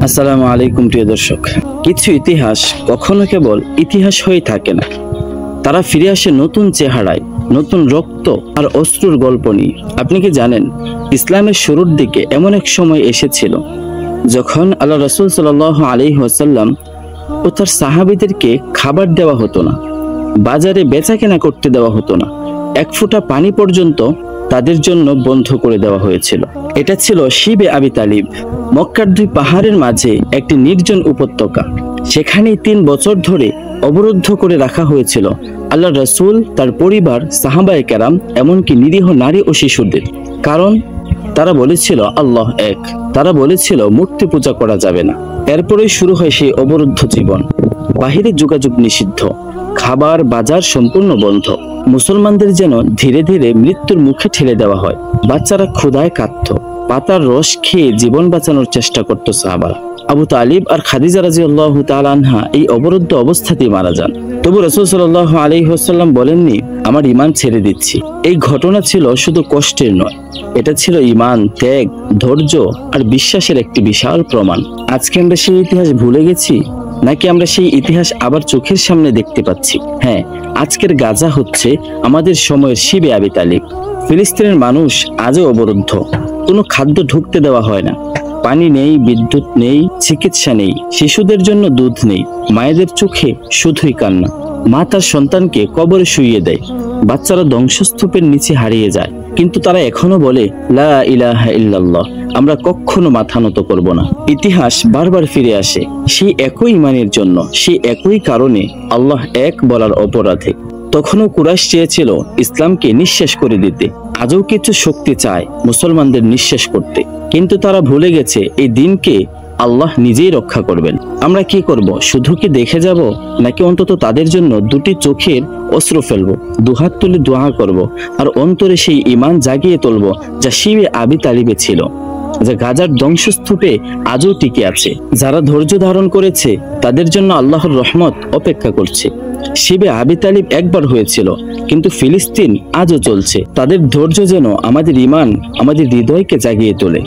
আসসালামু আলাইকুম প্রিয় দর্শক। কিছু ইতিহাস কখনো কেবল ইতিহাস হয়ে থাকে না, তারা ফিরে আসে নতুন চেহারায়, নতুন রক্ত আর অশ্রুর গল্প নিয়ে। আপনি কি জানেন, ইসলামের শুরুর দিকে এমন এক সময় এসেছিল যখন আল্লাহ রাসূল সাল্লাল্লাহু আলাইহি ওয়াসাল্লাম ও তার সাহাবীদেরকে খাবার দেওয়া হতো না, বাজারে বেচাকেনা করতে দেওয়া হতো না, এক ফোঁটা পানি পর্যন্ত তাদের জন্য বন্ধ করে দেওয়া হয়েছিল। এটা ছিল শিবে আবি তালিব, মক্কার দুই পাহাড়ের মাঝে একটি নির্জন উপত্যকা। সেখানেই 3 বছর ধরে অবরুদ্ধ করে রাখা হয়েছিল আল্লাহ রাসূল, তার পরিবার, সাহাবায়ে কেরাম, এমনকি নিরীহ নারী ও শিশুদের। কারণ তারা বলেছিল আল্লাহ এক, তারা বলেছিল মূর্তি পূজা করা যাবে না। এরপরেই শুরু হয় সেই অবরুদ্ধ জীবন। বাহিরে যোগাযোগ নিষিদ্ধ, খাবার বাজার সম্পূর্ণ বন্ধ। মুসলমানদের যেন ধীরে ধীরে মৃত্যুর মুখে ঠেলে দেওয়া হয়। বাচ্চারা ক্ষুধায় কাঁদত, পাতার রস খেয়ে জীবন বাঁচানোর চেষ্টা করত সাহাবারা। আবু তালিব আর খাদিজা রাদিয়াল্লাহু তাআলা আনহা এই অবরুদ্ধ অবস্থাতেই মারা যান। তবু রাসূল সাল্লাল্লাহু আলাইহি ওয়াসাল্লাম বলেননি আমার ঈমান ছেড়ে দিচ্ছি। এই ঘটনা ছিল শুধু কষ্টের নয়, এটা ছিল ঈমান, ত্যাগ, ধৈর্য আর বিশ্বাসের একটি বিশাল প্রমাণ। আজকে আমরা সেই ইতিহাস ভুলে গেছি, নাকি আমরা সেই ইতিহাস আবার চোখের সামনে দেখতে পাচ্ছি? হ্যাঁ, আজকের গাজা হচ্ছে আমাদের সময়ের শিবে আবি তালিব। ফিলিস্তিনের মানুষ আজও অবরুদ্ধ, কোনো খাদ্য ঢুকতে দেওয়া হয় না, পানি নেই, বিদ্যুৎ নেই, চিকিৎসা নেই, শিশুদের জন্য দুধ নেই, মায়েদের চোখে শুধুই কান্না। মা তার সন্তানকে কবরে শুইয়ে দেয়, বাচ্চারা ধ্বংসস্তূপের নিচে হারিয়ে যায়, কিন্তু তারা এখনো বলে লা ইলাহা ইল্লাল্লাহ, আমরা কখনো মাথা নত করব না। ইতিহাস বারবার ফিরে আসে সেই একই ঈমানের জন্য, সেই একই কারণে, আল্লাহ এক বলার অপরাধে। তখনও কুরাইশ চেয়েছিল ইসলামকে নিঃশেষ করে দিতে, আজও কিছু শক্তি চায় মুসলমানদের নিঃশেষ করতে, কিন্তু তারা ভুলে গেছে এই দিনকে আল্লাহ নিজেই রক্ষা করবেন। আমরা কি করব? শুধু কি দেখে যাব, নাকি অন্তত তাদের জন্য 2টি চোখের অশ্রু ফেলবো, দুহাত তুলে দোয়া করব, আর অন্তরে সেই ঈমান জাগিয়ে তুলব যা শিবে আবি তালিবে ছিল, যা গাজার ধ্বংসস্তূপে আজও টিকে আছে। যারা ধৈর্য ধারণ করেছে তাদের জন্য আল্লাহর রহমত অপেক্ষা করছে। শিবে আবি তালিব একবার হয়েছিল, কিন্তু ফিলিস্তিন আজও চলছে। তাদের ধৈর্য যেন আমাদের ঈমান, আমাদের হৃদয়কে জাগিয়ে তোলে।